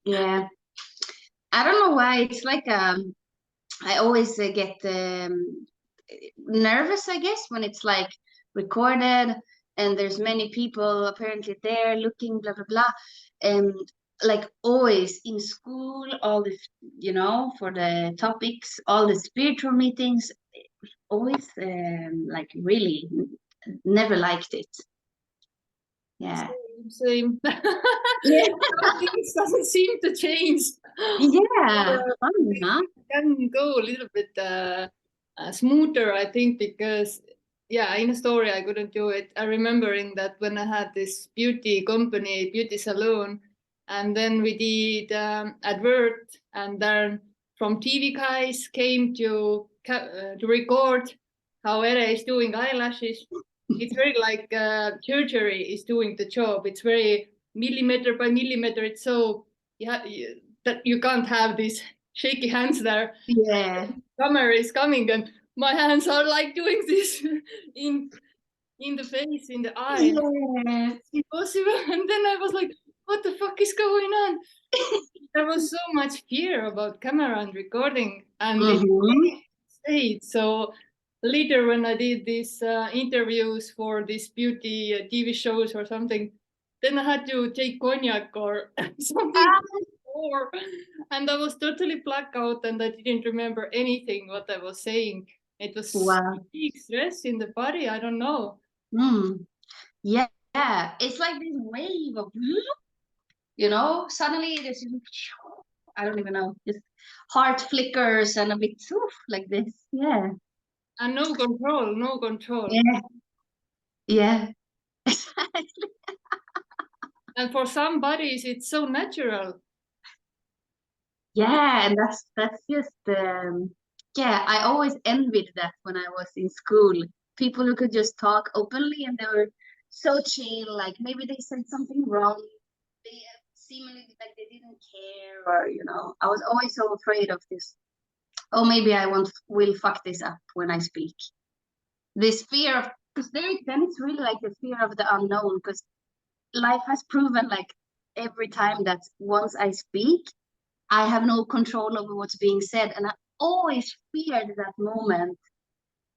Yeah. I don't know why. It's like I always get nervous, I guess, when it's like recorded and there's many people apparently there looking, blah blah blah. And like always in school, all this, for the topics, all the spiritual meetings, always like really never liked it. Yeah. Same. Yeah. Things doesn't seem to change. Yeah. Fun, huh? Can go a little bit smoother, I think, because yeah, in a story I couldn't do it. I remembering that when I had this beauty company, beauty salon, and then we did advert, and then from TV guys came to record how Ere is doing eyelashes. It's very like surgery is doing the job. It's very millimeter by millimeter. It's so yeah, that you can't have these shaky hands there. Yeah. Camera is coming and my hands are like doing this in the face, in the eye. Yeah. It's impossible. And then I was like, what the fuck is going on? There was so much fear about camera and recording, and it Mm-hmm. stayed. So later, when I did these interviews for these beauty TV shows or something, then I had to take cognac or something more, and I was totally blacked out, and I didn't remember anything what I was saying. It was Wow. big stress in the body. I don't know. Mm. Yeah. Yeah. It's like this wave of, suddenly there's, I don't even know, just heart flickers and a bit like this. Yeah. And no control, no control. Yeah. Yeah. Exactly. And for some bodies, it's so natural. Yeah, and that's just yeah, I always envied that when I was in school. People who could just talk openly and they were so chill, like maybe they said something wrong. They seemingly like they didn't care, or I was always so afraid of this. Oh, maybe I won't will fuck this up when I speak. This fear of, because then it's really like the fear of the unknown, because life has proven like every time that once I speak, I have no control over what's being said. And I always feared that moment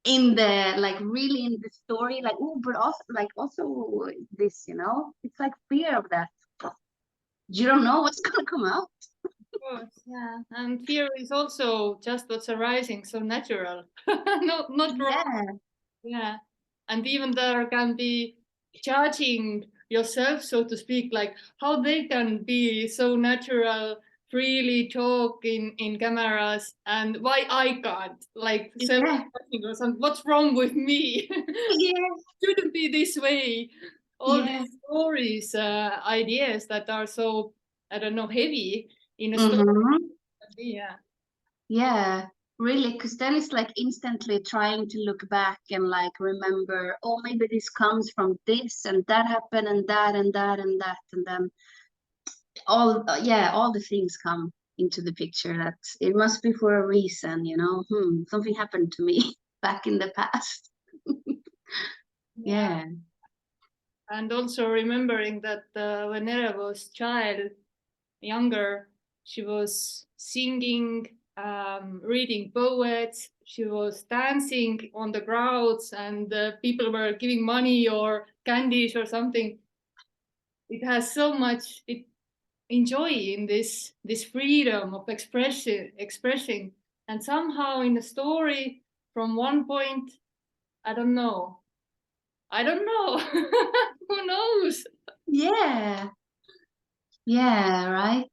in the like really in the story, like, oh, but also this, it's like fear of that. You don't know what's gonna come out. Of course, yeah. And fear is also just what's arising, so natural. Not wrong. Yeah. Yeah. And even there can be judging yourself, so to speak, like how they can be so natural, freely talk in cameras, and why I can't, like self Yeah. or something. What's wrong with me? Yeah. Shouldn't be this way. All Yeah. these stories, ideas that are so, I don't know, heavy in a story. Mm-hmm. Yeah. Yeah, really, because then it's like instantly trying to look back and like remember, oh, maybe this comes from this and that happened and that and that and that, and then all the things come into the picture that it must be for a reason, something happened to me back in the past. Yeah. Yeah. And also remembering that when Ere was child, younger, she was singing, reading poets, she was dancing on the crowds, and people were giving money or candies or something. It has so much enjoy in this freedom of expressing, and somehow in the story, from one point, I don't know. Who knows? Yeah. Yeah, right.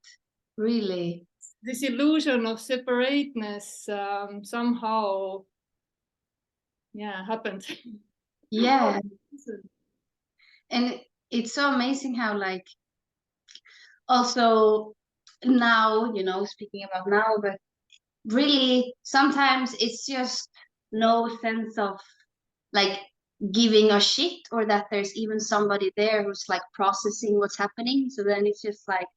Really. This illusion of separateness somehow, yeah, happened. Yeah. And it's so amazing how like also now, speaking about now, but really sometimes it's just no sense of like giving a shit, or that there's even somebody there who's like processing what's happening. So then it's just like,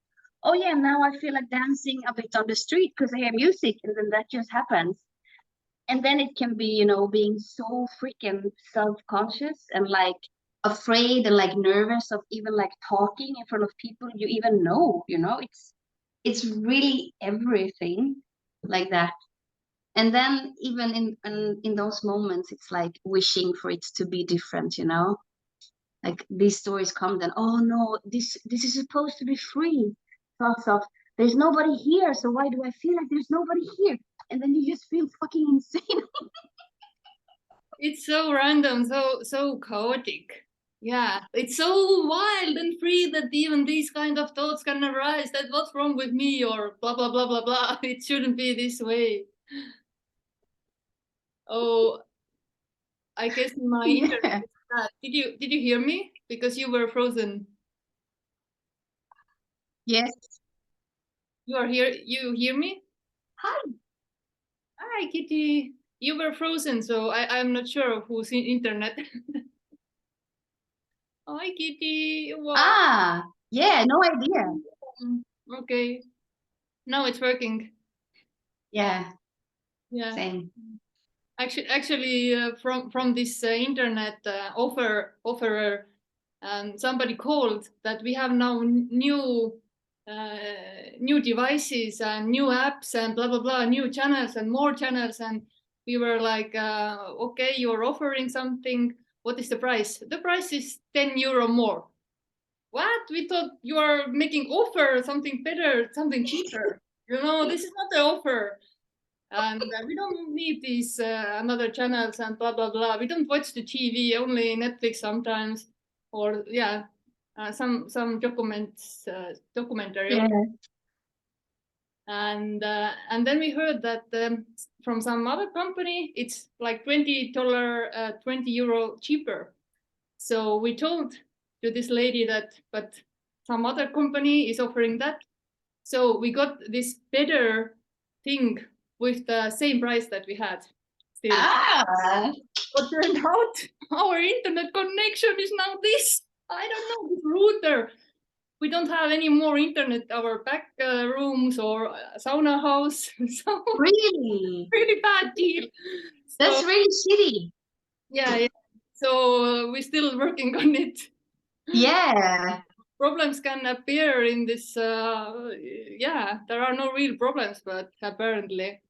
oh yeah, now I feel like dancing a bit on the street because I hear music, and then that just happens. And then it can be, being so freaking self-conscious and like afraid and like nervous of even like talking in front of people you even know, it's it's really everything like that. And then even in those moments, it's like wishing for it to be different, you know? Like these stories come, then, oh no, this is supposed to be free. Thoughts of, there's nobody here, so why do I feel like there's nobody here? And then you just feel fucking insane. It's so random, so chaotic. Yeah, it's so wild and free that even these kind of thoughts can arise. That what's wrong with me, or blah blah blah blah blah. It shouldn't be this way. Oh, I guess my internet Yeah. is bad. Did you hear me? Because you were frozen. Yes. You are here. You hear me? Hi. Hi, Kitty. You were frozen, so I'm not sure who's in internet. Hi, Kitty. Wow. Ah, yeah, no idea. Okay. Now it's working. Yeah, Yeah. same. Actually, from this internet offerer, somebody called that we have now new devices and new apps and blah blah blah, new channels and more channels, and we were like, okay, you're offering something. What is the price? The price is €10 more. What? We thought you are making offer something better, something cheaper. You know, this is not the offer. And we don't need these another channels and blah blah blah. We don't watch the TV, only Netflix sometimes, or yeah, some documentary. Yeah. And then we heard that from some other company, it's like €20 cheaper. So we told to this lady that, but some other company is offering that. So we got this better thing with the same price that we had still. Ah, But turned out our internet connection is now this. I don't know, this router. We don't have any more internet, our back rooms or sauna house. So really? really bad deal. That's So really shitty. yeah. So we're still working on it. Yeah. Problems can appear in this. Yeah, there are no real problems, but apparently.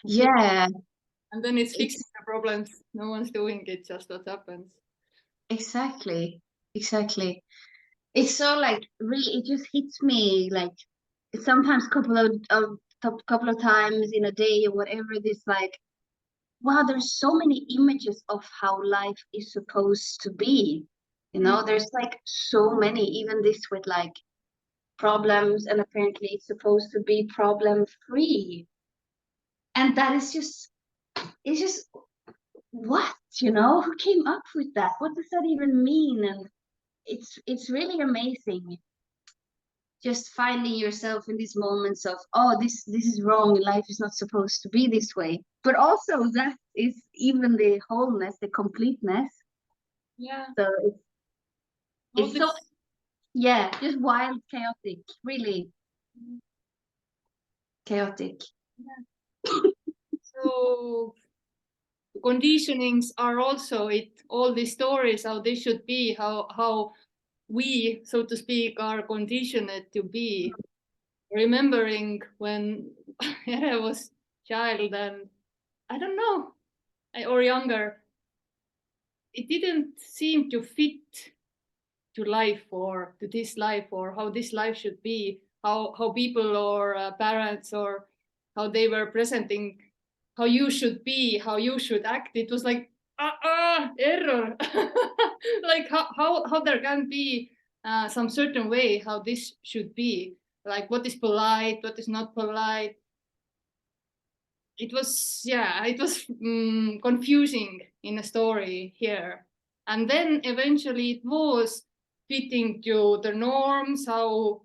Yeah. And then it's It's fixing the problems. No one's doing it, just what happens. exactly. Exactly. It's so like really it just hits me like sometimes couple of times in a day or whatever, this like, wow, there's so many images of how life is supposed to be. You know, there's like so many, even this with like problems, and apparently it's supposed to be problem free. And that is just, it's just, what, you know, who came up with that? What does that even mean? And it's really amazing just finding yourself in these moments of, oh, this is wrong, life is not supposed to be this way, but also that is even the wholeness, the completeness. Yeah. So All it's this. so, yeah, just wild, chaotic, really chaotic. So conditionings are also it. All these stories, how they should be, how we, so to speak, are conditioned to be. Remembering when I was child and I don't know, or younger, it didn't seem to fit to life or to this life or how this life should be, how people or parents or how they were presenting how you should be, how you should act. It was like error. Like how there can be some certain way how this should be, like what is polite, what is not polite. It was, yeah, it was confusing in a story here, and then eventually it was fitting to the norms, how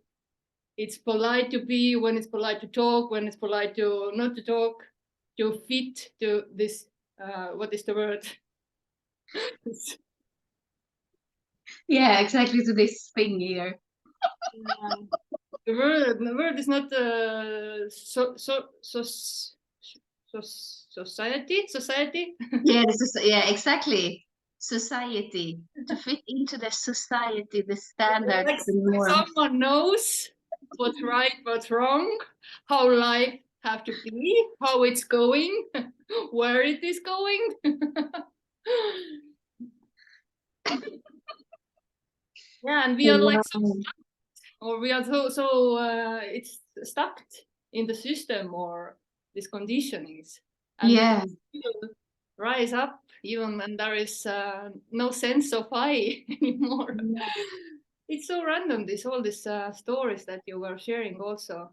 it's polite to be, when it's polite to talk, when it's polite to not to talk, to fit to this what is the word? Yeah, exactly, to this thing here. The word is not society. Yeah, this is, yeah, exactly, society, to fit into the society, the standards, Like the norms. someone knows what's right, what's wrong, how life have to be, how it's going, where it is going. Yeah, and we are like so stuck, or we are it's stuck in the system or these conditionings, and Yeah. we still rise up even when there is no sense of I anymore. It's so random. All these stories that you were sharing also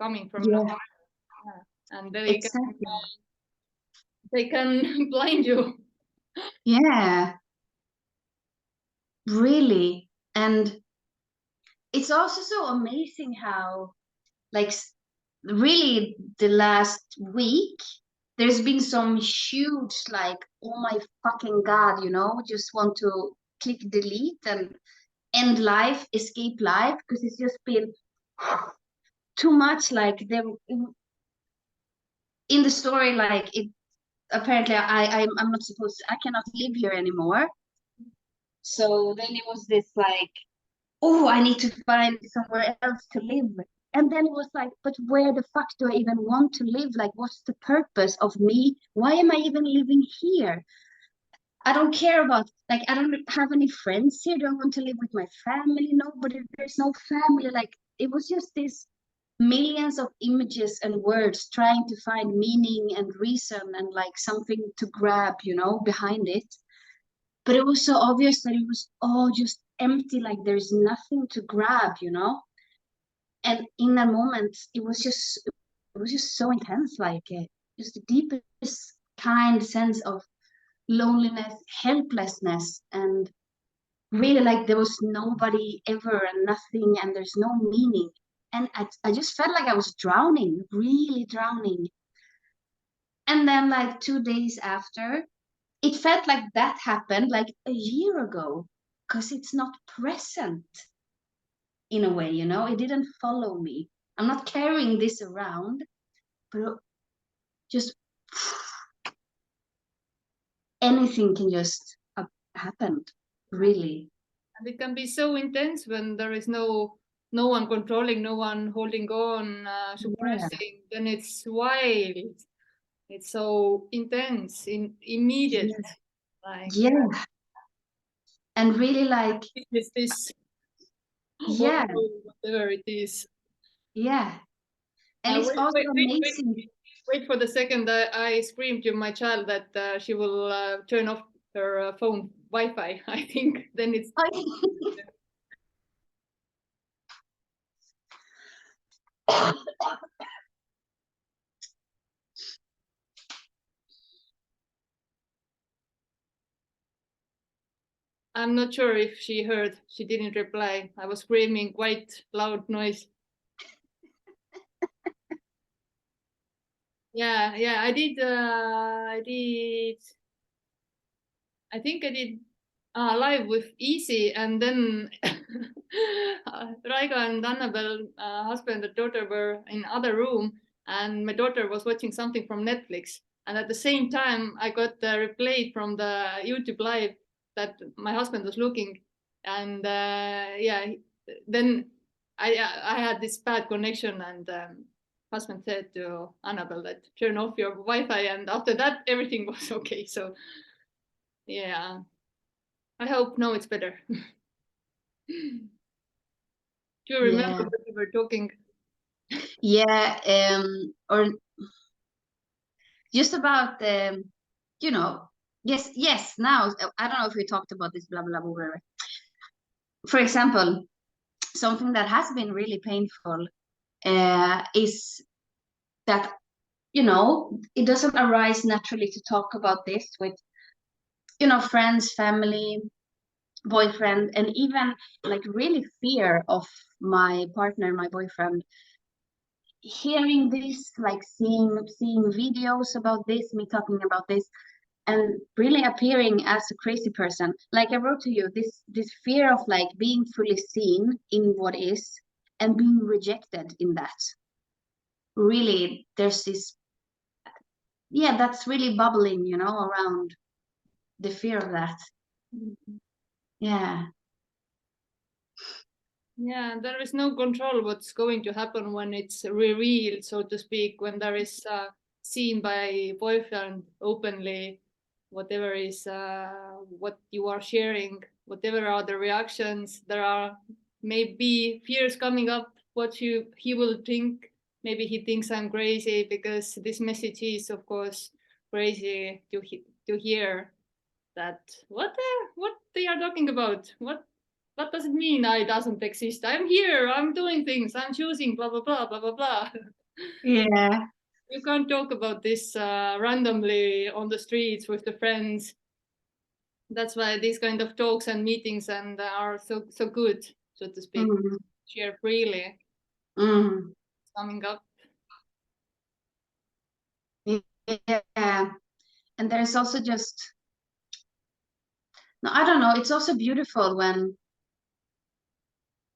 coming from Yeah. nowhere, and Exactly. they can blind you. Yeah. Really. And it's also so amazing how, like, really the last week, there's been some huge, like, oh my fucking God, just want to click delete and end life, escape life, because it's just been too much. Like, there in the story, like, it apparently I'm not supposed to, I cannot live here anymore. So then it was this like, oh, I need to find somewhere else to live. And then it was like, but where the fuck do I even want to live? Like, what's the purpose of me? Why am I even living here? I don't care about, like, I don't have any friends here. Do I want to live with my family? No, but there's no family. Like, it was just this millions of images and words trying to find meaning and reason and like something to grab, behind it. But it was so obvious that it was all just empty, like there's nothing to grab. And in that moment, it was just so intense, like just the deepest kind sense of loneliness, helplessness, and really like there was nobody ever and nothing, and there's no meaning. And I just felt like I was drowning, really drowning. And then like 2 days after, it felt like that happened like a year ago, because it's not present in a way, it didn't follow me. I'm not carrying this around, but just anything can just happen, really. And it can be so intense when there is no one controlling, no one holding on, Yeah, suppressing. Then it's wild. It's so intense, immediate. yeah, Like yeah. And really like, it's this or yeah, whatever it is. yeah. And it's Wait, also wait, wait, wait, amazing. wait for the second. I screamed to my child that she will turn off her phone Wi-Fi. I think then it's. I'm not sure if she heard. She didn't reply. I was screaming quite loud noise. Yeah, yeah, I did. I think I did live with Easy, and then Raiga and Annabelle, husband and daughter, were in other room, and my daughter was watching something from Netflix. And at the same time, I got the replay from the YouTube live that my husband was looking, and yeah, then I had this bad connection, and husband said to Annabelle that turn off your Wi-Fi, and after that everything was okay. So yeah, I hope now it's better. Do you remember Yeah, what we were talking? yeah. Or just about yes. Now I don't know if we talked about this, blah blah blah, whatever. For example, something that has been really painful is that it doesn't arise naturally to talk about this with friends, family, boyfriend, and even like really fear of my partner, my boyfriend, hearing this, like seeing videos about this, me talking about this, and really appearing as a crazy person. Like I wrote to you, this fear of like being fully seen in what is and being rejected in that. Really, there's this, yeah, that's really bubbling, around the fear of that. Yeah. Yeah, there is no control what's going to happen when it's revealed, so to speak, when there is seen by boyfriend openly, whatever is what you are sharing, whatever are the reactions, there are maybe fears coming up, what he will think. Maybe he thinks I'm crazy because this message is, of course, crazy to hear that what they are talking about. What does it mean I doesn't exist? I'm here, I'm doing things, I'm choosing, blah blah blah blah blah blah. Yeah, You can't talk about this randomly on the streets with the friends. That's why these kind of talks and meetings and are so good, so to speak. mm, Share freely, mm, coming up. yeah. And there's also just, no, I don't know, it's also beautiful when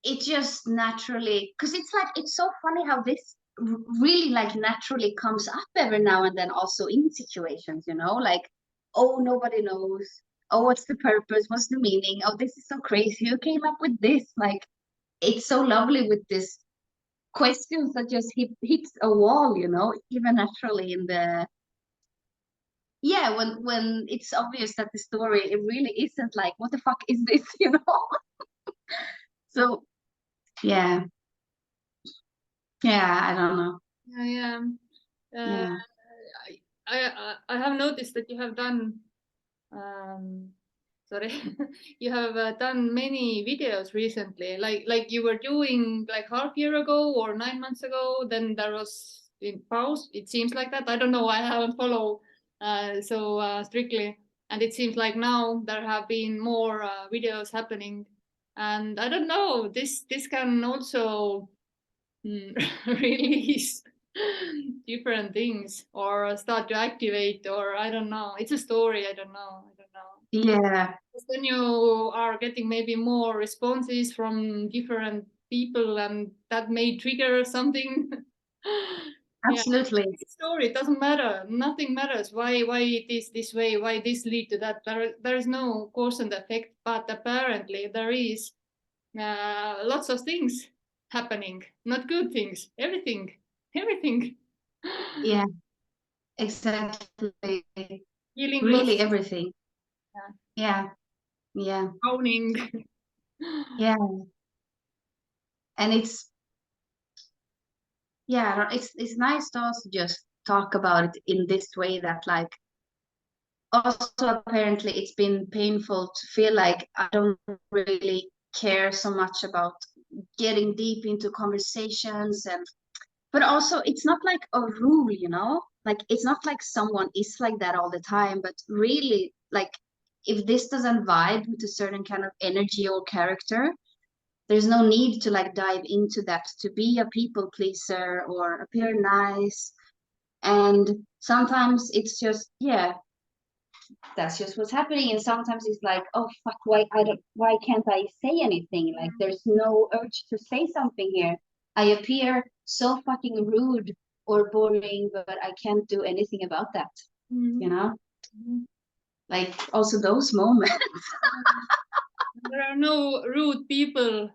it just naturally, because it's like, it's so funny how this really like naturally comes up every now and then also in situations, you know, like, oh, nobody knows. Oh, what's the purpose? What's the meaning? Oh, this is so crazy. Who came up with this? Like, it's so lovely with this questions that just hits a wall, you know, even naturally in the, yeah, when it's obvious that the story, it really isn't like, what the fuck is this, you know? So yeah, yeah, I don't know. Yeah, yeah. Uh, Yeah. I have noticed that you have done sorry, you have done many videos recently, like you were doing like half year ago or 9 months ago, then there was in pause, it seems like that. I don't know, I haven't followed so strictly, and it seems like now there have been more videos happening, and I don't know, this can also release different things or start to activate, or I don't know, it's a story, I don't know. Yeah, Because then you are getting maybe more responses from different people, and that may trigger something. Yeah, absolutely. it's a story, it doesn't matter, nothing matters why it is this way, why this lead to that. There is no cause and effect, but apparently there is lots of things happening, not good things, everything. Yeah, exactly. Healing Really process, everything. Yeah, yeah, drowning. yeah. And it's, yeah, it's nice to also just talk about it in this way that like, also apparently it's been painful to feel like I don't really care so much about getting deep into conversations, and but also it's not like a rule, you know, like it's not like someone is like that all the time, but really like if this doesn't vibe with a certain kind of energy or character, there's no need to like dive into that to be a people pleaser or appear nice. And sometimes it's just, yeah, that's just what's happening. And sometimes it's like, oh fuck, why can't I say anything? Like there's no urge to say something here. I appear so fucking rude or boring, but I can't do anything about that, you Mhm. know? Like also those moments. There are no rude people.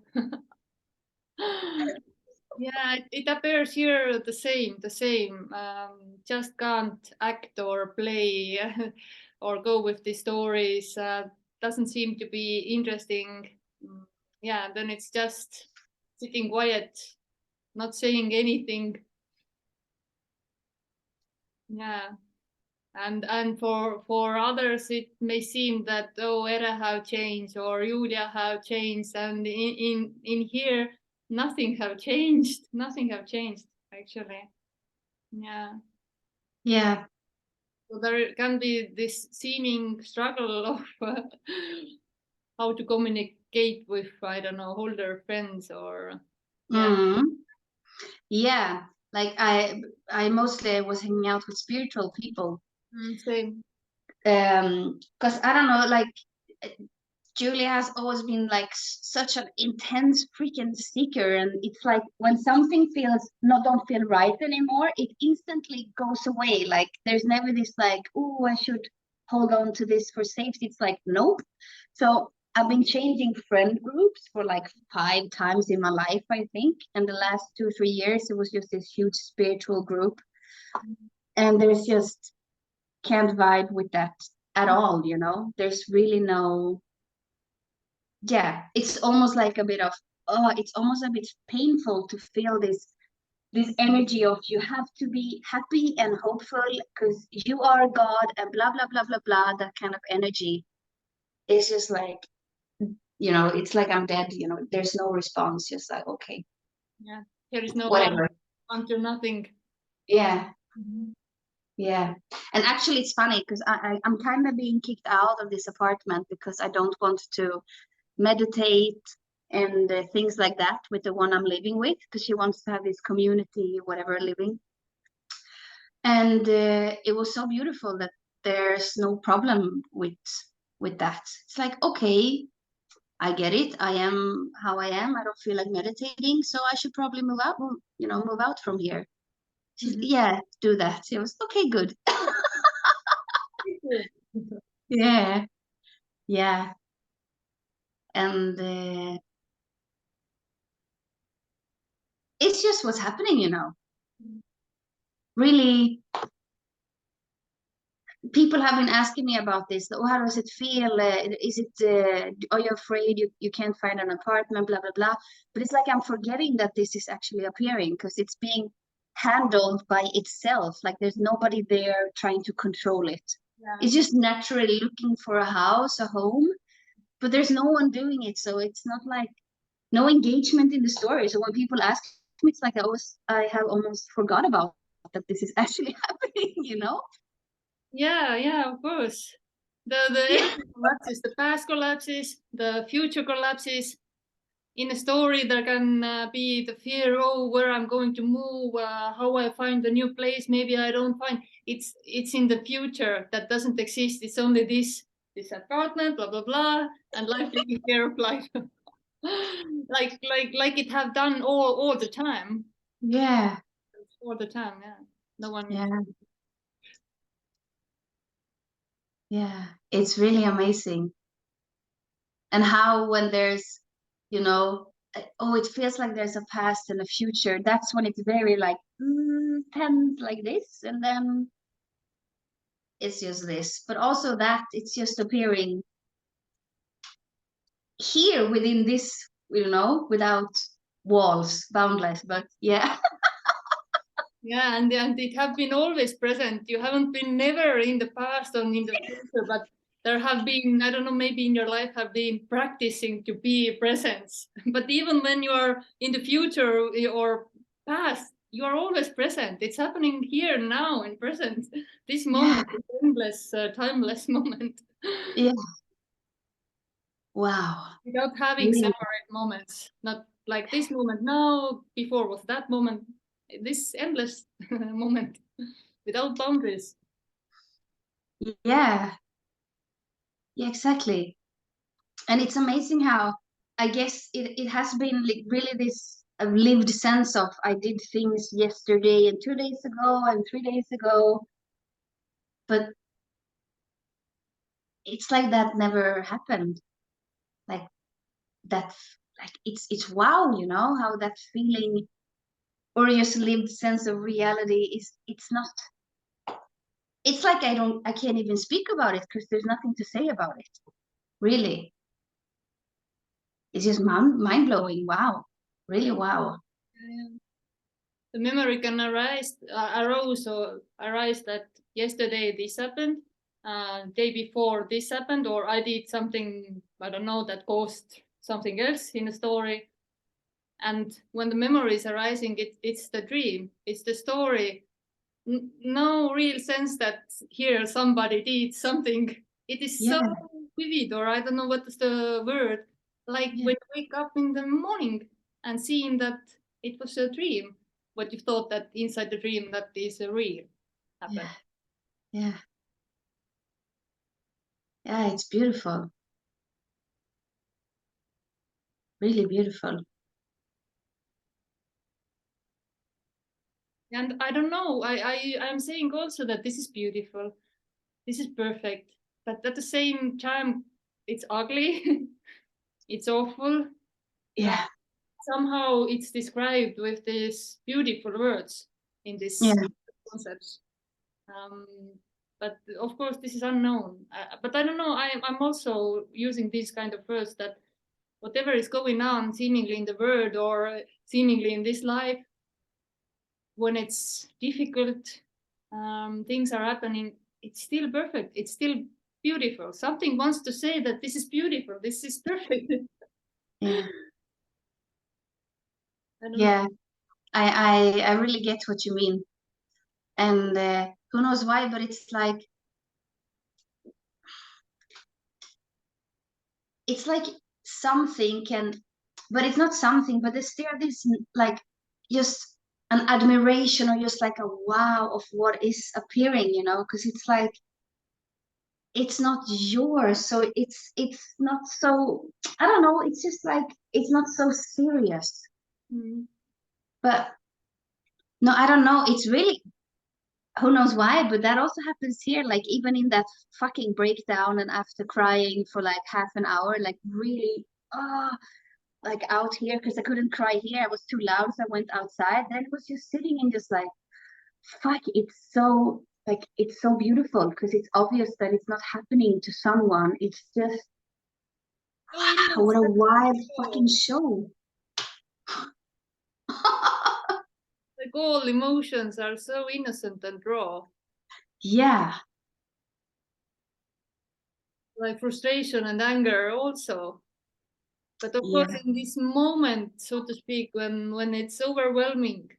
Yeah, it appears here the same. Just can't act or play or go with the stories. Doesn't seem to be interesting. Mm, yeah, then it's just sitting quiet, not saying anything. Yeah, and for others it may seem that, oh, Ere have changed or Julia have changed, and in here nothing have changed. Nothing have changed actually. Yeah. Yeah. So there can be this seeming struggle of how to communicate with, I don't know, older friends or yeah. Mm. Yeah. Like I mostly was hanging out with spiritual people. Same. Because I don't know, like Julia has always been like such an intense freaking seeker, and it's like when something feels not don't feel right anymore, it instantly goes away. Like there's never this like, oh, I should hold on to this for safety. It's like nope. So I've been changing friend groups for like 5 times in my life, I think. And the last 2, 3 years, it was just this huge spiritual group. And there's just can't vibe with that at all, you know? There's really no, yeah, it's almost like a bit of, oh, it's almost a bit painful to feel this energy of you have to be happy and hopeful because you are God and blah blah blah blah blah. That kind of energy is just like, you know, it's like I'm dead, you know, there's no response, just like, okay, Yeah, there is no whatever. until nothing. Yeah. Yeah. And actually it's funny because I'm kind of being kicked out of this apartment because I don't want to meditate and things like that with the one I'm living with because she wants to have this community, whatever, living. And it was so beautiful that there's no problem with that. It's like, okay, I get it. I am how I am. I don't feel like meditating, so I should probably move out, you know, move out from here. She's, yeah, do that. It was okay, good. Yeah, yeah. And it's just what's happening, you know. Really, people have been asking me about this. Oh, how does it feel? Is it, are you afraid you can't find an apartment, blah, blah, blah. But it's like I'm forgetting that this is actually appearing because it's being handled by itself. Like there's nobody there trying to control it. Yeah. It's just naturally looking for a house, a home, but there's no one doing it. So it's not like no engagement in the story. So when people ask me, it's like I have almost forgot about that this is actually happening, you know? Yeah, of course. The everything collapses, the past collapses, the future collapses. In a story, there can be the fear, oh, where I'm going to move, how I find a new place. Maybe I don't find. It's in the future that doesn't exist. It's only this apartment, blah blah blah, and life taking care of life, like it have done all the time. Yeah. All the time, yeah. No one. Yeah. Yeah. It's really amazing. And how when there's, you know, oh, it feels like there's a past and a future. That's when it's very like tense like this, and then it's just this. But also that it's just appearing here within this, you know, without walls, boundless. But yeah. Yeah, and it have been always present. You haven't been never in the past or in the future, but there have been, I don't know, maybe in your life have been practicing to be present. But even when you are in the future or past, you are always present. It's happening here now in present. This moment, Yeah. is endless, timeless moment. Yeah. Wow. Without having Really. separate moments, not like this moment now, before was that moment, this endless moment without boundaries. Yeah. Yeah, exactly. And it's amazing how I guess it has been like really this lived sense of I did things yesterday and 2 days ago and 3 days ago, but it's like that never happened. Like that's like it's wow, you know, how that feeling or just lived sense of reality is it's not, it's like I can't even speak about it because there's nothing to say about it. Really. It's just mind blowing. Wow. Really wow. The memory can arise that yesterday this happened, day before this happened, or I did something, I don't know, that caused something else in a story. And when the memory is arising, it's the dream, it's the story. No real sense that here somebody did something. It is Yeah. so vivid, or I don't know what is the word, like Yeah. when you wake up in the morning and seeing that it was a dream, what you thought that inside the dream that is a real happened. Yeah. Yeah, it's beautiful. Really beautiful. And I don't know, I'm saying also that this is beautiful, this is perfect, but at the same time it's ugly, it's awful. Yeah. Somehow it's described with these beautiful words in this Yeah. concepts. Um, but of course, this is unknown. But I don't know. I'm also using these kind of words that whatever is going on, seemingly in the world or seemingly in this life, when it's difficult, things are happening. It's still perfect. It's still beautiful. Something wants to say that this is beautiful. This is perfect. Yeah. I don't know. Yeah. I really get what you mean. And who knows why, but it's like something can, but it's not something, but there's still this like just an admiration or just like a wow of what is appearing, you know, because it's like it's not yours, so it's not so, I don't know, it's just like it's not so serious. Mm. But no, I don't know, it's really, who knows why, but that also happens here, like even in that fucking breakdown and after crying for like half an hour, like really like out here, because I couldn't cry here, I was too loud, so I went outside, then it was just sitting and just like fuck, it's so like it's so beautiful because it's obvious that it's not happening to someone, it's just So wow, what a innocent. wild fucking show. Like all emotions are so innocent and raw. Yeah. Like frustration and anger also. But of course, Yeah. in this moment, so to speak, when it's overwhelming,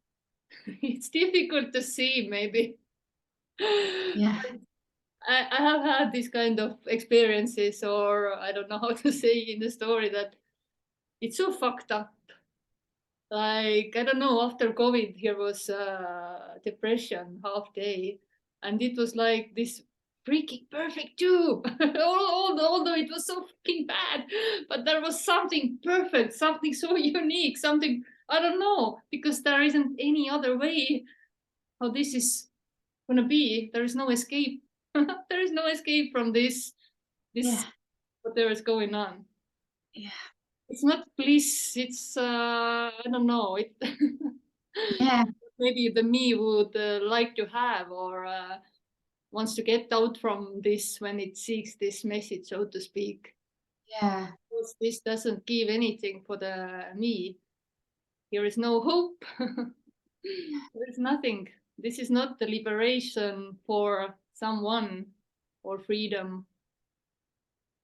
it's difficult to see. Maybe Yeah. I have had these kind of experiences, or I don't know how to say in the story that it's so fucked up. Like I don't know, after COVID here was depression half day, and it was like this freaking perfect too. Although it was so fucking bad, but there was something perfect, something so unique, something I don't know, because there isn't any other way how this is gonna be. There is no escape. There is no escape from this Yeah. whatever is going on. Yeah. It's not bliss, it's I don't know, it Yeah. maybe the me would like to have, or wants to get out from this when it seeks this message, so to speak. Yeah. Because this doesn't give anything for the me. Here is no hope. There is nothing. This is not the liberation for someone or freedom.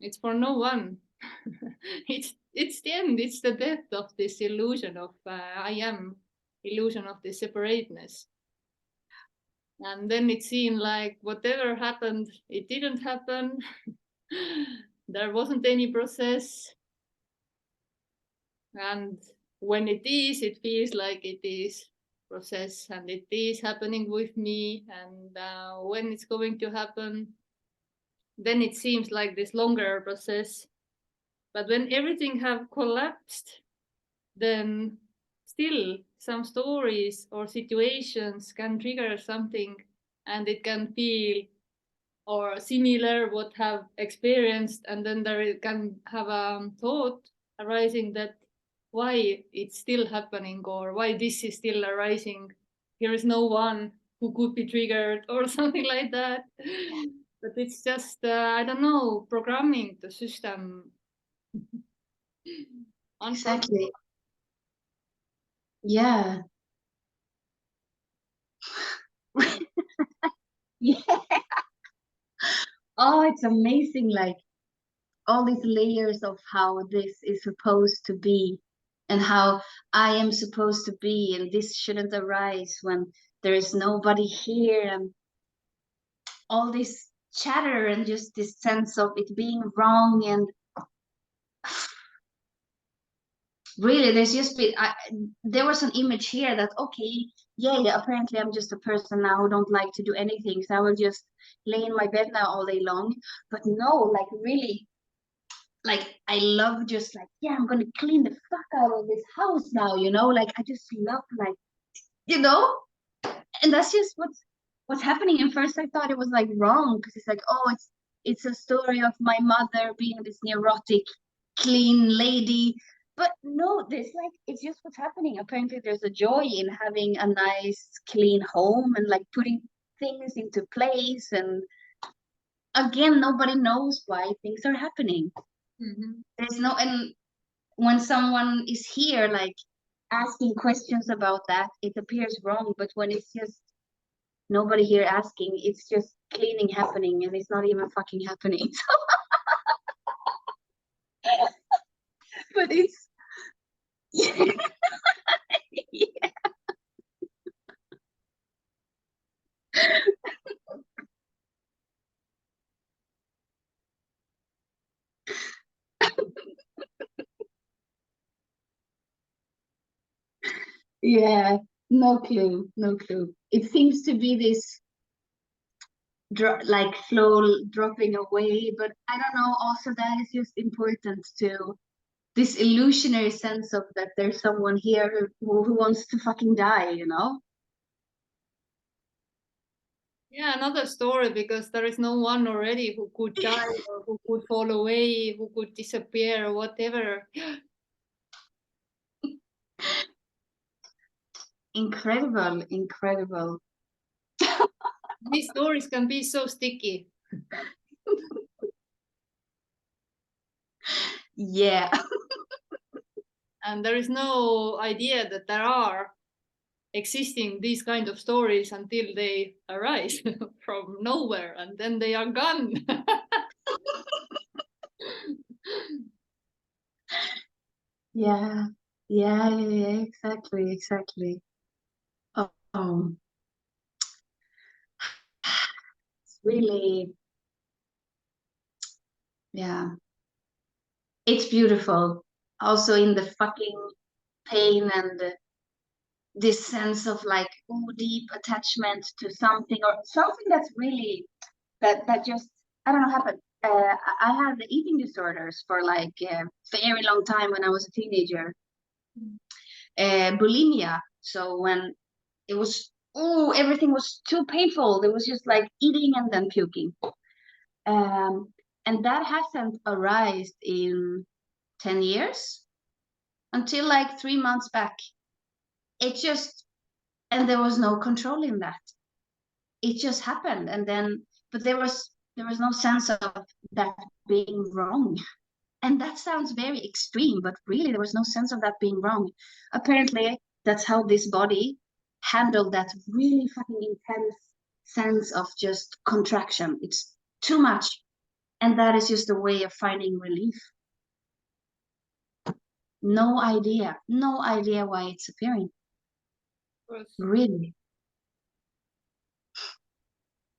It's for no one. It's the end. It's the death of this illusion of I am, illusion of the separateness. And then it seemed like whatever happened, it didn't happen. There wasn't any process, and when it is, it feels like it is process, and it is happening with me. And when it's going to happen, then it seems like this longer process. But when everything have collapsed, then still some stories or situations can trigger something, and it can feel or similar what have experienced, and then there can have a thought arising that why it's still happening, or why this is still arising. Here is no one who could be triggered or something like that. But it's just I don't know, programming the system. Exactly. Yeah. Yeah. Oh, it's amazing, like all these layers of how this is supposed to be and how I am supposed to be, and this shouldn't arise when there is nobody here, and all this chatter and just this sense of it being wrong. And really, there's just been there was an image here that okay, yeah, apparently I'm just a person now who don't like to do anything, so I will just lay in my bed now all day long. But no, like really, like I love just like, yeah, I'm gonna clean the fuck out of this house now, you know, like I just love like, you know, and that's just what's happening. And first I thought it was like wrong because it's like, oh, it's it's a story of my mother being this neurotic, clean lady. But no, there's like, it's just what's happening. Apparently, there's a joy in having a nice, clean home and like putting things into place. And again, nobody knows why things are happening. There's no, and when someone is here, like asking questions about that, it appears wrong. But when it's just nobody here asking, it's just cleaning happening, and it's not even fucking happening. But it's yeah. Yeah, no clue, no clue. It seems to be this like flow dropping away, but I don't know. Also, that is just important to this illusionary sense of that there's someone here who wants to fucking die, you know? Yeah, another story, because there is no one already who could die or who could fall away, who could disappear or whatever. Incredible, incredible. These stories can be so sticky. Yeah. And there is no idea that there are existing these kind of stories until they arise from nowhere and then they are gone. Yeah, yeah, yeah, yeah, exactly, exactly. Oh, it's really, yeah, it's beautiful. Also in the fucking pain and this sense of like, oh, deep attachment to something or something that's really that just I don't know happened. I had eating disorders for like a very long time when I was a teenager. Bulimia. So when it was everything was too painful. There was just like eating and then puking. Um, and that hasn't arisen in 10 years until like 3 months back. It just and there was no controlling that. It just happened, and then but there was no sense of that being wrong. And that sounds very extreme, but really there was no sense of that being wrong. Apparently, that's how this body handled that really fucking intense sense of just contraction. It's too much. And that is just a way of finding relief. No idea why it's appearing. Really.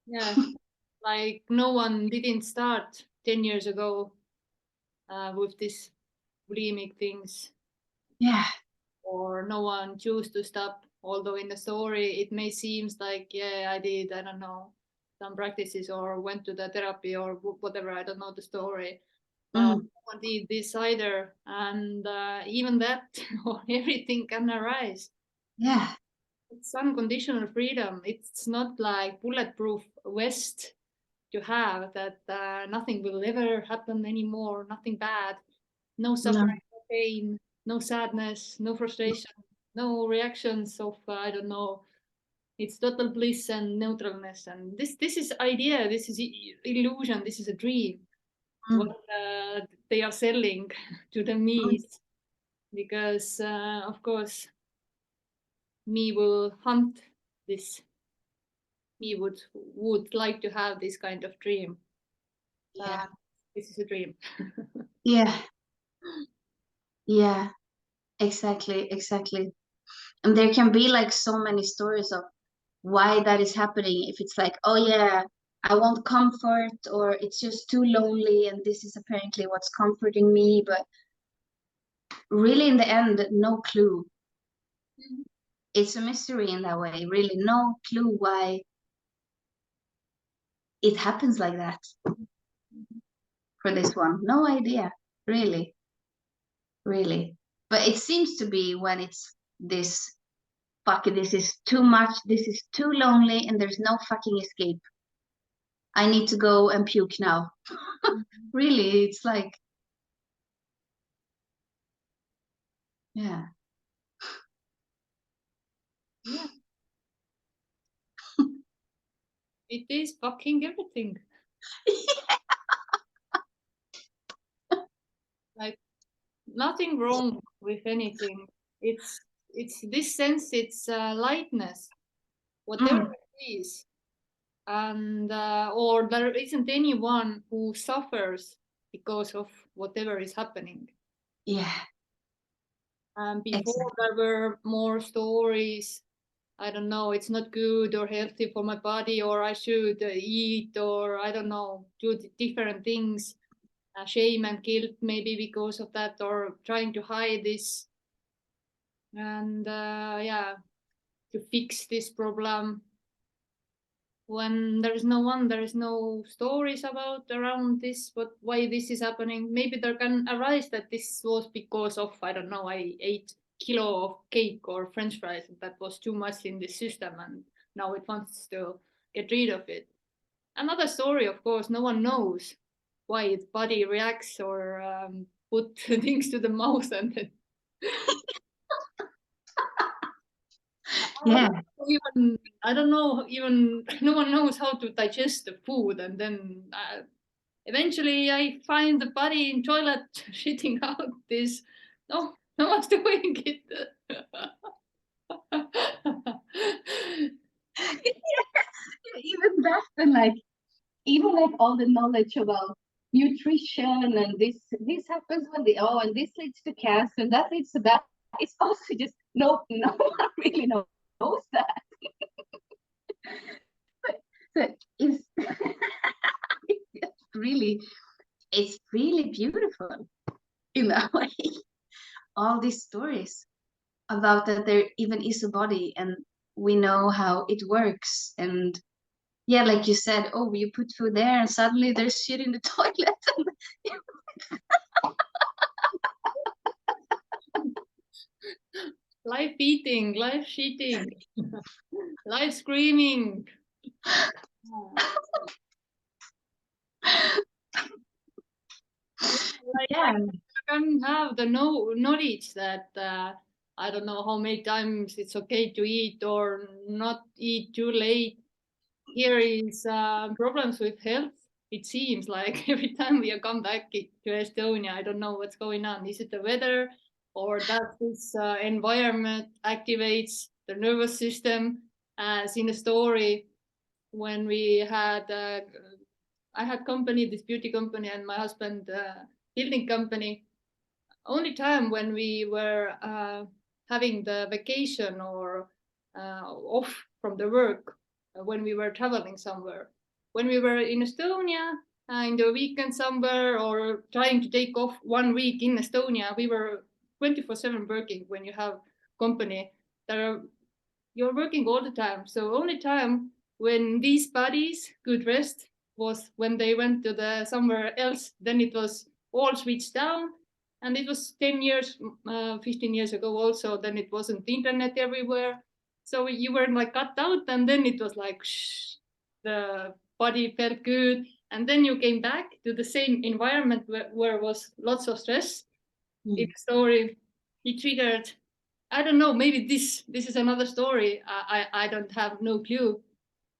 Yeah, like no one didn't start 10 years ago with these bulimic things, Yeah. or no one chose to stop. Although in the story it may seems like, yeah, I did, I don't know, some practices or went to the therapy or whatever, I don't know the story. No one did this either, and even that or everything can arise. Yeah. It's unconditional freedom. It's not like bulletproof vest you have that nothing will ever happen anymore, nothing bad, no No. suffering, no pain, no sadness, no frustration, no reactions of I don't know. It's total bliss and neutralness, and this is idea, this is illusion, this is a dream. What they are selling to the me's, because of course me will hunt this. Me would like to have this kind of dream. Yeah. This is a dream. Yeah. Yeah. Exactly. Exactly. And there can be like so many stories of why that is happening. If it's like, oh yeah, I want comfort, or it's just too lonely, and this is apparently what's comforting me. But really, in the end, no clue. It's a mystery in that way. Really, no clue why it happens like that for this one. No idea, really, really. But it seems to be when it's this fuck, this is too much, this is too lonely, and there's no fucking escape. I need to go and puke now. Really, it's like, yeah. Yeah. It is fucking everything. Like nothing wrong with anything. It's this sense. It's lightness, whatever it is, and or there isn't anyone who suffers because of whatever is happening. Yeah, Before exactly. there were more stories. I don't know, it's not good or healthy for my body, or I should eat, or I don't know, do different things, shame and guilt maybe because of that, or trying to hide this, and yeah, to fix this problem. When there is no one, there is no stories about around this, but why this is happening. Maybe there can arise that this was because of, I don't know, I ate kilo of cake or french fries and that was too much in the system and now it wants to get rid of it. Another story, of course, no one knows why its body reacts or put things to the mouth and then Yeah. even I don't know, even no one knows how to digest the food, and then eventually I find the body in toilet shitting out this. No one's doing it. Even that, and like, even like all the knowledge about nutrition and this happens when the and this leads to cancer and that leads to that. It's also just no one really knows that. So it's it's really it's really beautiful in a way. All these stories about that there even is a body and we know how it works. And yeah, like you said, oh, you put food there and suddenly there's shit in the toilet. Life eating, life shitting, life screaming. Like Yeah. I can have the knowledge that I don't know how many times it's okay to eat or not eat too late. Here is problems with health. It seems like every time we come back to Estonia, I don't know what's going on. Is it the weather or that this environment activates the nervous system? As in the story, when we had, I had company, this beauty company, and my husband, building company. Only time when we were having the vacation or off from the work, when we were traveling somewhere. When we were in Estonia, in the weekend somewhere, or trying to take off 1 week in Estonia, we were 24/7 working. When you have company, you're working all the time. So only time when these bodies could rest was when they went to the somewhere else. Then it was all switched down, and it was 10 years, 15 years ago also. Then it wasn't internet everywhere, so you were like cut out, and then it was like shh, the body felt good, and then you came back to the same environment where was lots of stress. In the story, he triggered, I don't know, maybe this is another story. I don't have no clue.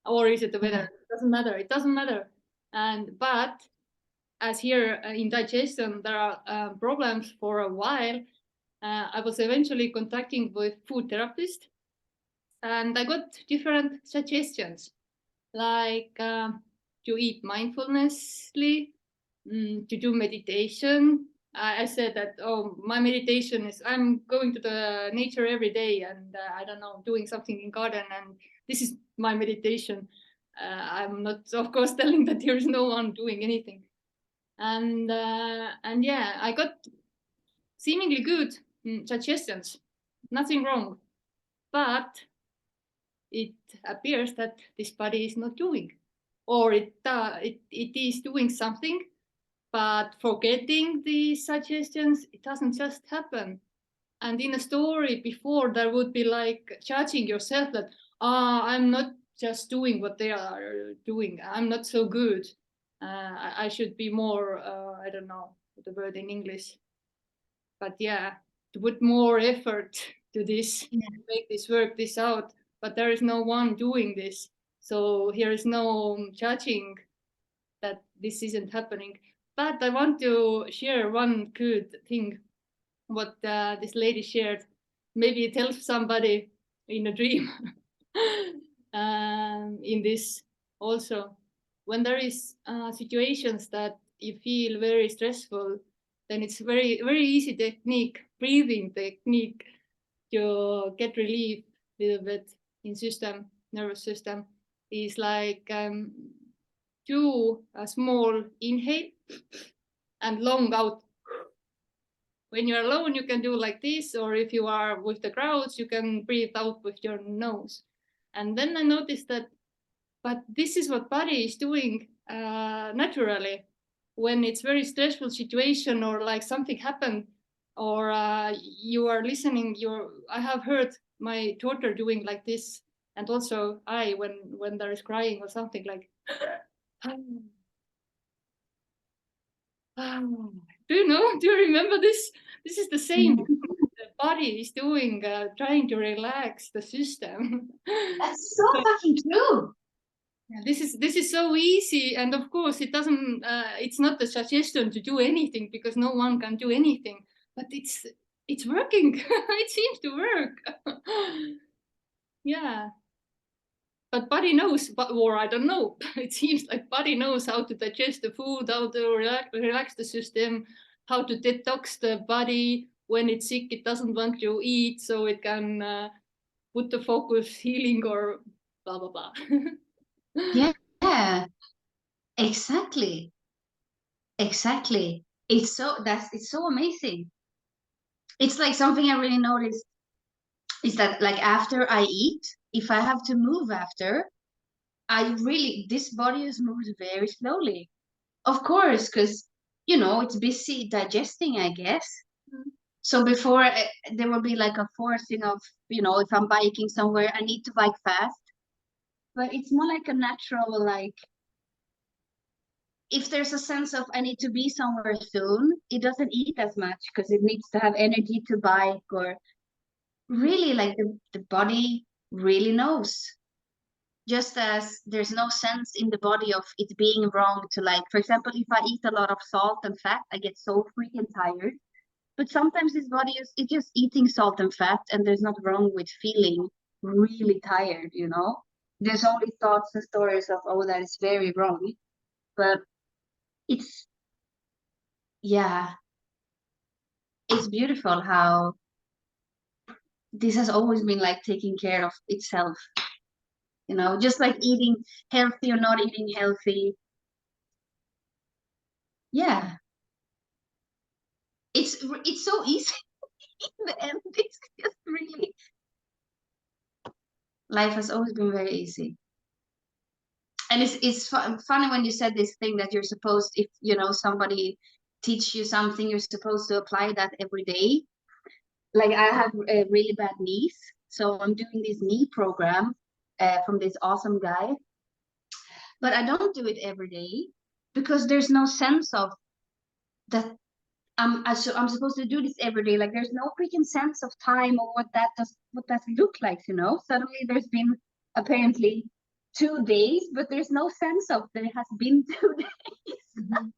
Or is it the weather? It doesn't matter. It doesn't matter. And but as here in digestion there are problems for a while, I was eventually contacting with food therapist, and I got different suggestions like to eat mindfulnessly, to do meditation. I said that, oh, my meditation is I'm going to the nature every day and I don't know, doing something in garden, and this is my meditation. I'm not, of course, telling that there is no one doing anything. And yeah, I got seemingly good suggestions, nothing wrong, but it appears that this body is not doing, or it is doing something, but forgetting the suggestions, it doesn't just happen. And in a story before, there would be like judging yourself that I'm not just doing what they are doing. I'm not so good. I should be more, I don't know the word in English, but yeah, to put more effort to this, make this work this out. But there is no one doing this. So here is no judging that this isn't happening. But I want to share one good thing, what this lady shared. Maybe it helps somebody in a dream. In this also, when there is situations that you feel very stressful, then it's very easy technique, breathing technique, to get relief a little bit in nervous system, is like do a small inhale and long out. When you're alone, you can do like this, or if you are with the crowds, you can breathe out with your nose. And then I noticed that, but this is what body is doing naturally when it's very stressful situation, or like something happened, or you are listening. I have heard my daughter doing like this, and also when there is crying or something like. Do you know? Do you remember this? This is the same. The body is doing, trying to relax the system. That's so fucking true. This is so easy, and of course it doesn't. It's not a suggestion to do anything, because no one can do anything. But it's working. It seems to work. Yeah. But body knows, or I don't know. It seems like body knows how to digest the food, how to relax the system, how to detox the body. When it's sick, it doesn't want to eat, so it can put the focus healing or blah blah blah. Yeah, exactly. Exactly. It's so amazing. It's like something I really noticed is that like after I eat, if I have to move after, this body is moved very slowly. Of course, because it's busy digesting, I guess. So before there will be like a forcing of, if I'm biking somewhere, I need to bike fast. But it's more like a natural, like if there's a sense of I need to be somewhere soon, it doesn't eat as much because it needs to have energy to bike, or really like the body really knows. Just as there's no sense in the body of it being wrong to, like, for example, if I eat a lot of salt and fat, I get so freaking tired. But sometimes this body is it's just eating salt and fat, and there's not wrong with feeling really tired, There's only thoughts and stories of, oh, that is very wrong. But it's, yeah, it's beautiful how this has always been like taking care of itself, just like eating healthy or not eating healthy. Yeah, it's so easy in the end. It's just really, life has always been very easy. And it's funny when you said this thing that you're supposed, if somebody teach you something, you're supposed to apply that every day. Like I have really bad knees, so I'm doing this knee program from this awesome guy, but I don't do it every day because there's no sense of that I'm supposed to do this every day. Like there's no freaking sense of time or what that look like, Suddenly there's been apparently 2 days, but there's no sense of there has been 2 days. Mm-hmm.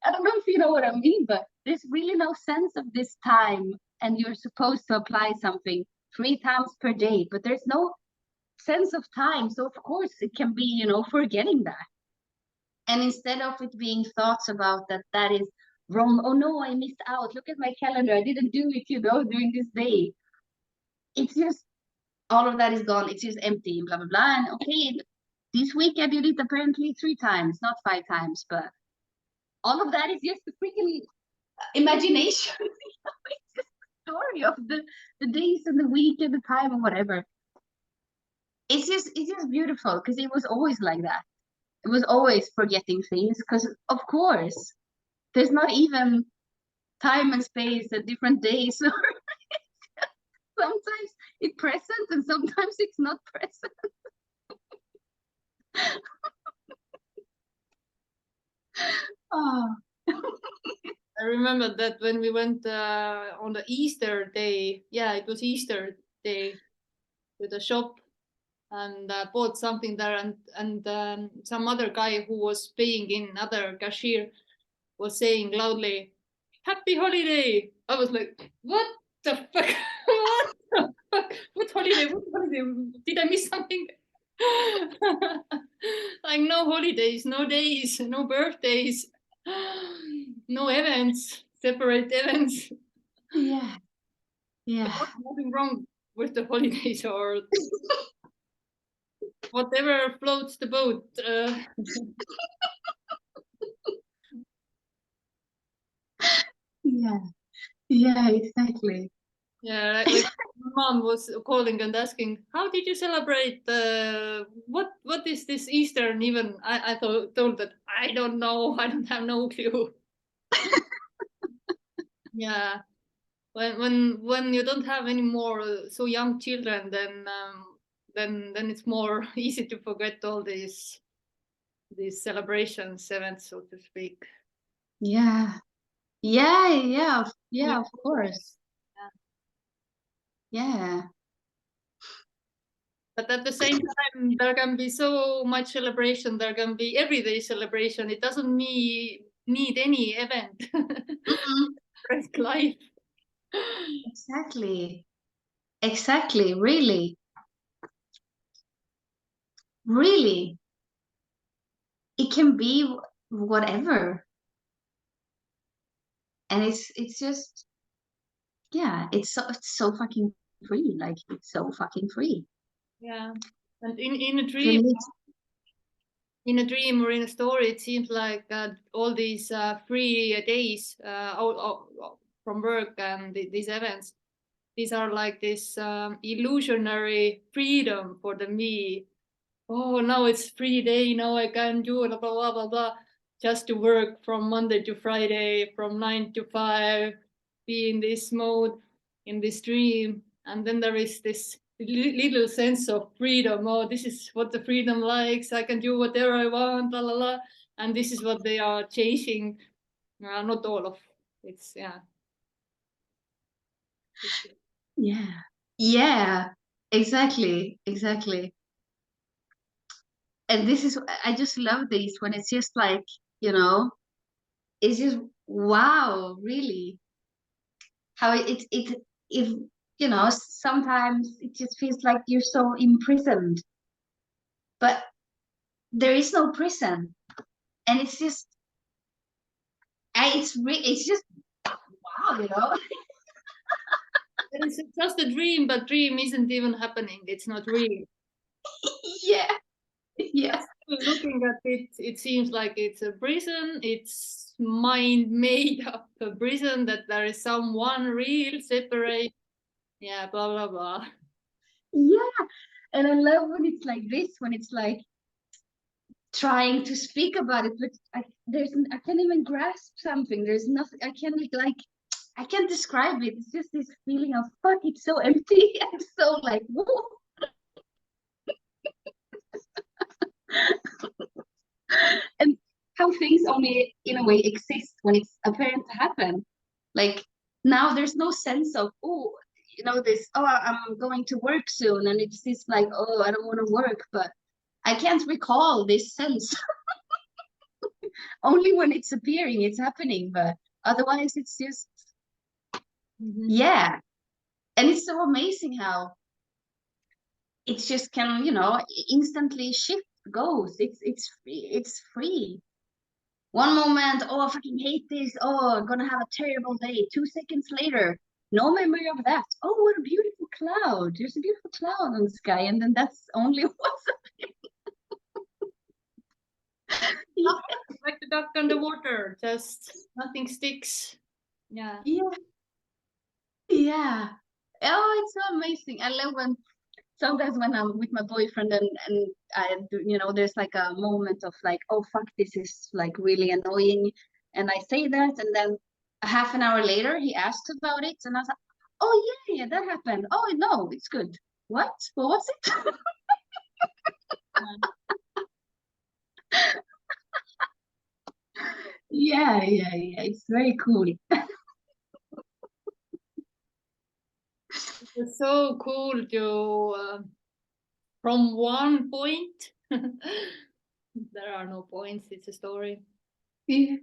I don't know if you know what I mean, but there's really no sense of this time, and you're supposed to apply something 3 times per day, but there's no sense of time. So of course it can be, forgetting that. And instead of it being thoughts about that is wrong, oh no, I missed out. Look at my calendar. I didn't do it, during this day. It's just all of that is gone. It's just empty and blah blah blah. And okay, this week I did it apparently 3 times, not 5 times, but all of that is just the freaking imagination. It's just the story of the days and the week and the time and whatever. It's just beautiful because it was always like that. It was always forgetting things because of course there's not even time and space at different days. Sometimes it's present and sometimes it's not present. Oh, I remember that when we went on the Easter day, yeah, it was Easter day, to the shop and bought something there, and some other guy who was paying in, other cashier, was saying loudly, "Happy holiday!" I was like, "What the fuck? What the fuck? What holiday? What holiday? Did I miss something?" Like no holidays, no days, no birthdays, no events, separate events. yeah, But yeah, nothing wrong with the holidays or whatever floats the boat. yeah, yeah, exactly. Yeah, like my mom was calling and asking, "How did you celebrate? What is this Easter?" And even I told that I don't know. I don't have no clue. Yeah, when you don't have any more so young children, then it's more easy to forget all these celebrations, events, so to speak. Yeah, yeah, yeah, yeah, of course. Yeah, But at the same time, there can be so much celebration. There can be everyday celebration. It doesn't need any event. mm-mm, Rest life. exactly, exactly. Really, really, it can be whatever, and it's just yeah, it's so fucking free. Like it's so fucking free. Yeah. And in a For dream, me, or in a story, it seems like all these free days from work and these events, these are like this illusionary freedom for the me. Oh, now it's free day, now I can do blah blah blah blah, just to work from Monday to Friday, from 9 to 5, be in this mode, in this dream, and then there is this little sense of freedom. Oh, this is what the freedom likes. I can do whatever I want, la la la, and this is what they are chasing. Not all of it's yeah. yeah, yeah, exactly, exactly. And this is I just love this when it's just like you know it's just wow, really how it if you know sometimes it just feels like you're so imprisoned, but there is no prison, and it's just it's just wow, you know. It's just a dream, but dream isn't even happening. It's not real. Yeah, yeah, Just looking at it, it seems like it's a prison. It's mind made up a prison that there is someone real separate. Yeah, blah blah blah. yeah. And I love when it's like this, when it's like trying to speak about it, but I can't even grasp something. There's nothing I can't like I can't describe it. It's just this feeling of fuck, it's so empty and so like whoa. And how things only in a way exist when it's apparent to happen. Like now there's no sense of oh, you know, this oh I'm going to work soon, and it's this like oh I don't want to work, but I can't recall this sense. Only when it's appearing, it's happening, but otherwise it's just yeah. And it's so amazing how it just can, you know, instantly shift goes. It's free. One moment, oh, I fucking hate this. Oh, I'm gonna have a terrible day. 2 seconds later, no memory of that. Oh, what a beautiful cloud. There's a beautiful cloud on the sky, and then that's only what's yeah, Like the duck underwater, just nothing sticks. Yeah. yeah, yeah. Oh, it's so amazing. I love when sometimes when I'm with my boyfriend and I do, you know, there's like a moment of like, oh fuck, this is like really annoying, and I say that, and then a half an hour later he asked about it, and I was like, oh yeah, yeah, that happened. Oh no, it's good. What? What was it? Yeah, it's very cool. It's so cool to from one point. There are no points. It's a story. Yeah.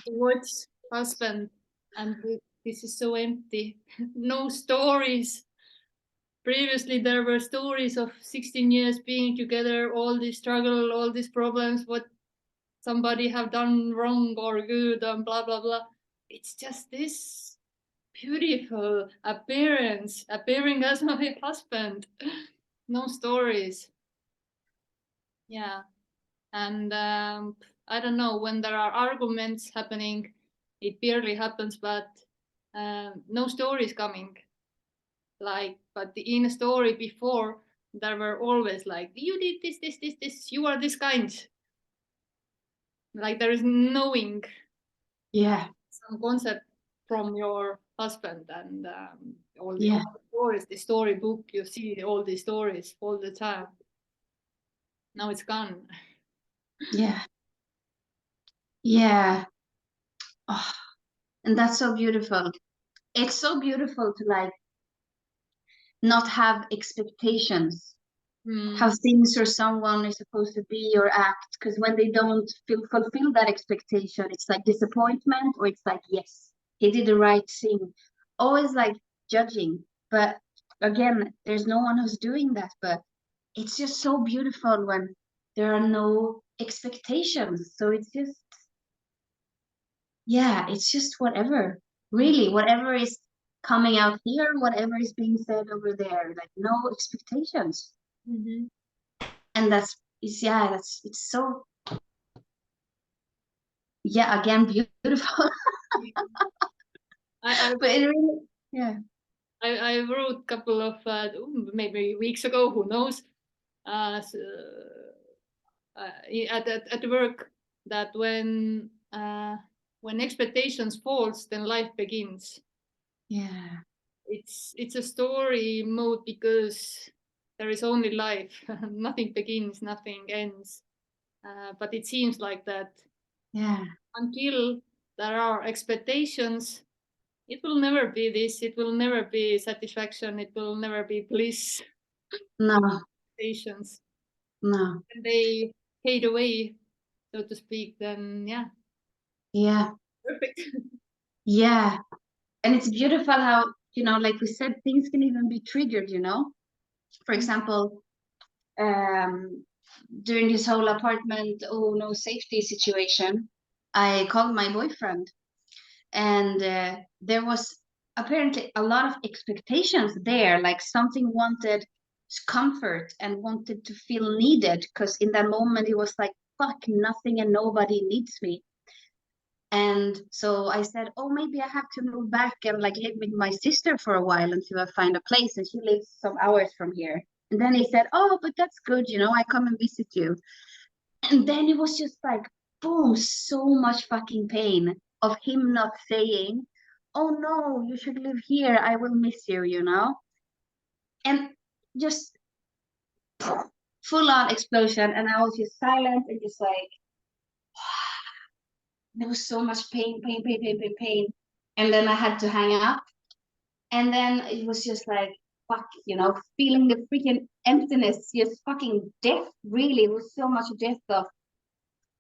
Towards husband, and this is so empty. No stories. Previously, there were stories of 16 years being together, all this struggle, all these problems, what somebody have done wrong or good, and blah blah blah. It's just this beautiful appearance, appearing as my husband. No stories. Yeah, and I don't know, when there are arguments happening, it barely happens, but no stories coming. Like, but in a story before, there were always like, you did this, you are this kind. Like there is knowing Yeah. some concept from your husband, and all the Yeah. stories, the storybook, you see all the stories all the time. Now it's gone. Yeah. Yeah. Oh, and that's so beautiful. It's so beautiful to like not have expectations how Mm. things or someone is supposed to be or act, because when they don't fulfill that expectation, it's like disappointment, or it's like, yes, he did the right thing. Always like judging. But again, there's no one who's doing that. But it's just so beautiful when there are no expectations. So it's just, yeah, it's just whatever. Really, whatever is coming out here, whatever is being said over there, like no expectations. Mm-hmm. And that's, it's, yeah, that's, it's so, yeah, again, beautiful. I, But it really, yeah. I wrote a couple of maybe weeks ago, who knows, so, at work, that when expectations falls, then life begins. Yeah. It's a story mode, because there is only life. Nothing begins, nothing ends. But it seems like that Yeah. until there are expectations, it will never be this. It will never be satisfaction. It will never be bliss. No, Expectations. no. And they fade away, so to speak. Then yeah, Yeah. perfect. Yeah. And it's beautiful how, like we said, things can even be triggered, For example, um, during this whole apartment, oh no safety situation, I called my boyfriend, and there was apparently a lot of expectations there, like something wanted comfort and wanted to feel needed, because in that moment it was like, fuck, nothing and nobody needs me. And so I said, oh, maybe I have to move back and like live with my sister for a while until I find a place, and she lives some hours from here. And then he said, oh, but that's good, I come and visit you. And then it was just like, boom, so much fucking pain of him not saying, oh no, you should live here, I will miss you. And just full on explosion. And I was just silent and just like, there was so much pain. And then I had to hang up. And then it was just like, fuck, feeling the freaking emptiness, just fucking death, really. It was so much death of,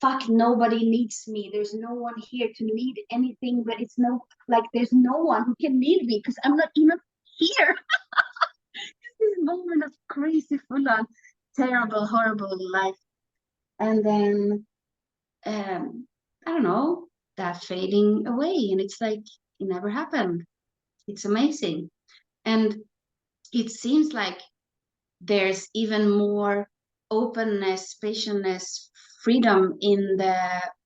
fuck, nobody needs me. There's no one here to need anything, but it's no, like, there's no one who can need me because I'm not even here. This moment of crazy, full on, terrible, horrible life. And then, I don't know, that fading away. And it's like, it never happened. It's amazing. And it seems like there's even more openness, spaciousness, freedom in the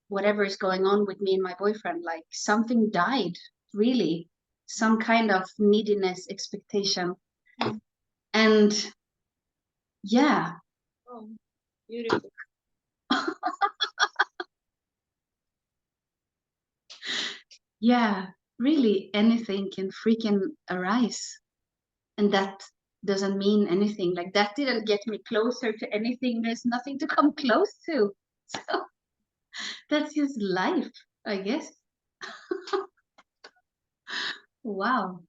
whatever is going on with me and my boyfriend. Like something died, really, some kind of neediness, expectation. And yeah. Oh, beautiful. Yeah, really anything can freaking arise. And that doesn't mean anything. Like that didn't get me closer to anything. There's nothing to come close to. So that's just life. I guess. Wow.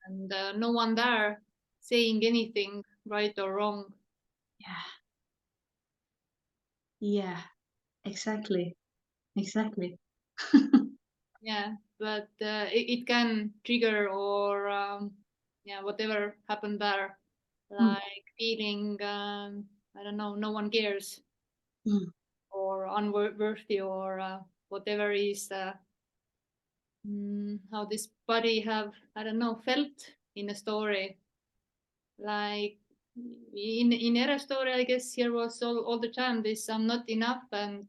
And no one there saying anything right or wrong. Yeah. Yeah. Exactly. Exactly. Yeah, but it can trigger or yeah, whatever happened there, like feeling I don't know, no one cares Mm. or unworthy or whatever is how this body have, I don't know, felt in a story. Like in Ere story, I guess here was all the time this I'm not enough, and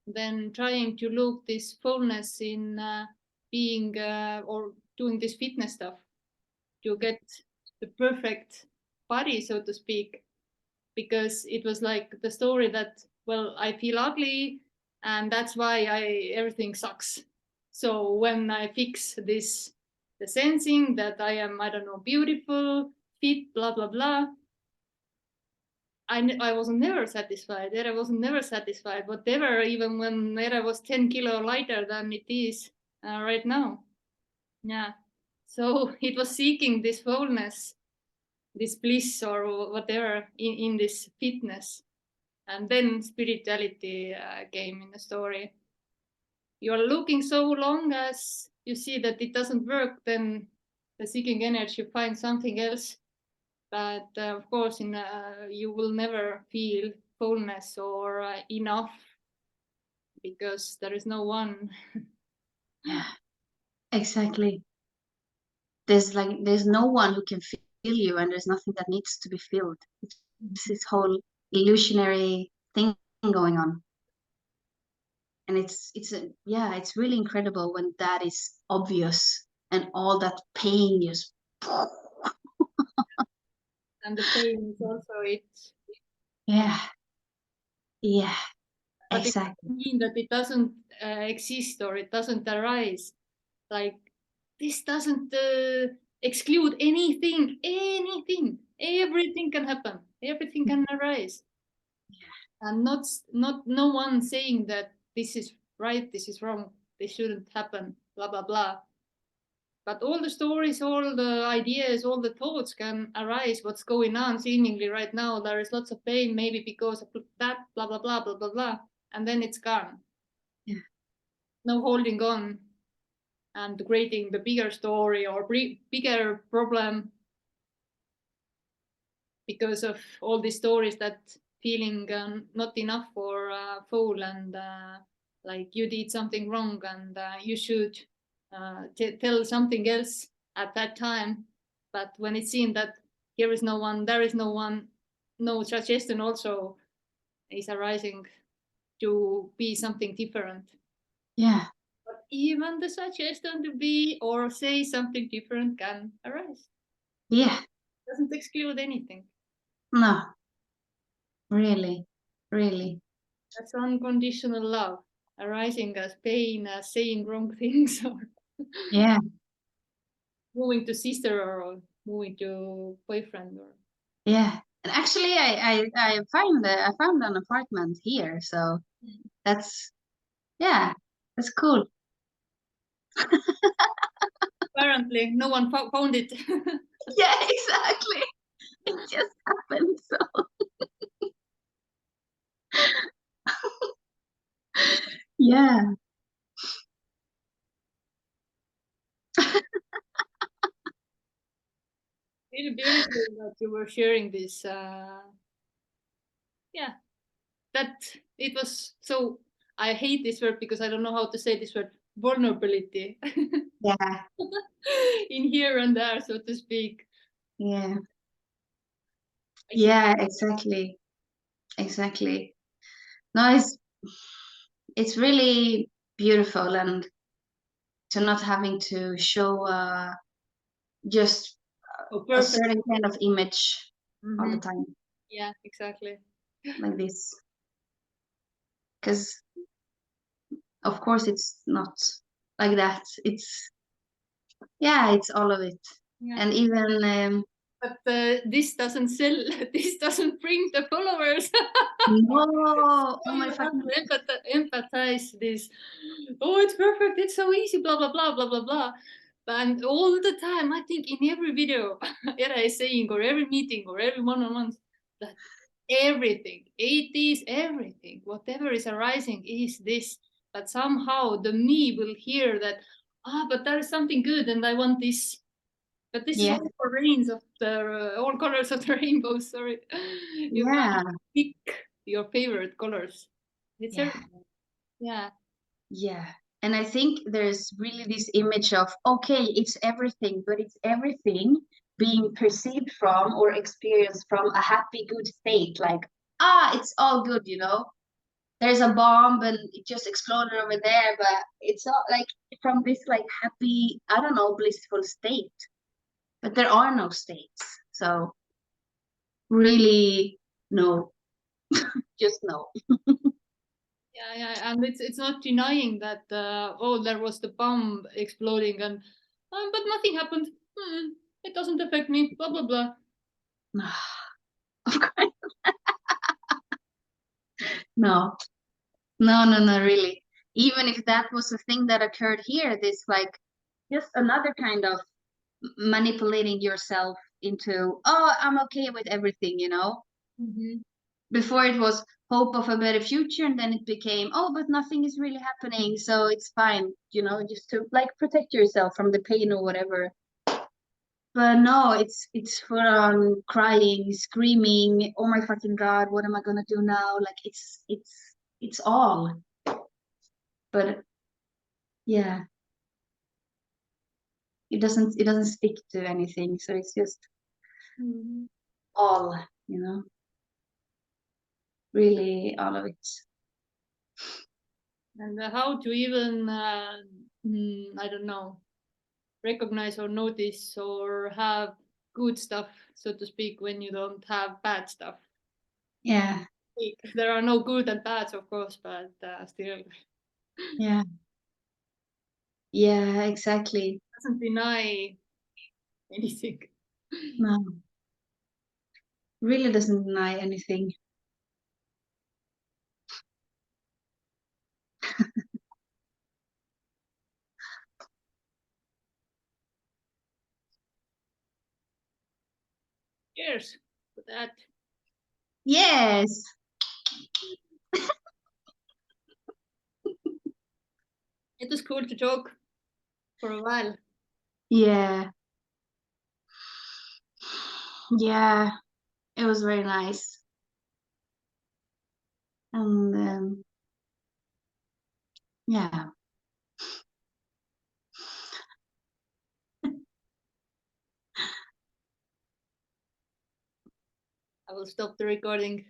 then trying to look this fullness in being or doing this fitness stuff to get the perfect body, so to speak, because it was like the story that, well, I feel ugly and that's why everything sucks. So when I fix this, the sensing that I am, I don't know, beautiful, fit, blah blah blah, I wasn't never satisfied. Ere wasn't never satisfied. Whatever, even when Ere was 10 kilo lighter than it is right now. Yeah. So it was seeking this wholeness, this bliss or whatever in this fitness. And then spirituality came in the story. You are looking so long as you see that it doesn't work, then the seeking energy finds something else. But of course, you will never feel fullness or enough because there is no one. Yeah. Exactly. There's no one who can feel you, and there's nothing that needs to be filled. It's this whole illusionary thing going on. And it's really incredible when that is obvious and all that pain just And the pain is also it. yeah, yeah, But it exactly. doesn't mean that it doesn't exist or it doesn't arise. Like this doesn't exclude anything. Everything can happen. Everything can arise. And not no one saying that this is right, this is wrong, this shouldn't happen, blah blah blah. But all the stories, all the ideas, all the thoughts can arise. What's going on seemingly right now? There is lots of pain, maybe because of that, blah blah blah blah blah blah, and then it's gone. Yeah. No holding on and creating the bigger story or bigger problem because of all these stories that feeling not enough for full and like you did something wrong and you should tell something else at that time. But when it seemed that here is no one, there is no one, no suggestion also is arising to be something different. Yeah. But even the suggestion to be or say something different can arise. Yeah. Doesn't exclude anything. No. Really. Really. That's unconditional love, arising as pain, as saying wrong things, or Yeah. moving to sister or moving to boyfriend. Or Yeah. And actually I found an apartment here, so that's yeah, that's cool. apparently, no one found it. Yeah, exactly. It just happened. So yeah. Really beautiful that you were sharing this. Yeah, that it was so. I hate this word because I don't know how to say this word. Vulnerability Yeah. in here and there, so to speak. Yeah. I think Yeah, exactly. Exactly. No, it's really beautiful, and to not having to show just so a perfect. certain kind of image all the Mhm. time Yeah, exactly. like this, because of course it's not like that. It's yeah, it's all of it. Yeah. And even But this doesn't sell. This doesn't bring the followers. no, oh You my have fucking to empathize this. oh, it's perfect, it's so easy, blah blah blah blah blah blah. And all the time, I think in every video, Ere is saying, or every meeting, or every one-on-one, that everything, it is everything, whatever is arising is this. But somehow the me will hear that, but there is something good, and I want this. But this is Yeah. all for rains of the all colors of the rainbow. Sorry, you Yeah. can't pick your favorite colors. It's Yeah. everything. Yeah. Yeah. And I think there's really this image of, okay, it's everything, but it's everything being perceived from or experienced from a happy, good state. Like, it's all good, you know? There's a bomb and it just exploded over there, but it's all like from this like happy, I don't know, blissful state. But there are no states. So really, no, just no. Yeah, yeah, and it's not denying that oh, there was the bomb exploding and but nothing happened. It doesn't affect me. Blah blah blah. Okay. No, no, really. Even if that was a thing that occurred here, this like just another kind of manipulating yourself into, oh, I'm okay with everything, you know? Mm-hmm. Before it was hope of a better future, and then it became, oh, but nothing is really happening, so it's fine, you know, just to like protect yourself from the pain or whatever. But no, it's full on crying, screaming, oh my fucking God, what am I gonna do now? Like it's all. But yeah, it doesn't stick to anything, so it's just Mm-hmm. all, you know, really all of it. And how to even I don't know, recognize or notice or have good stuff, so to speak, when you don't have bad stuff. Yeah, There are no good and bad, of course, but still yeah, yeah, exactly. doesn't deny anything. No, really doesn't deny anything. Cheers for that. Yes. It was cool to talk for a while. Yeah. Yeah, it was very nice. And yeah. I will stop the recording.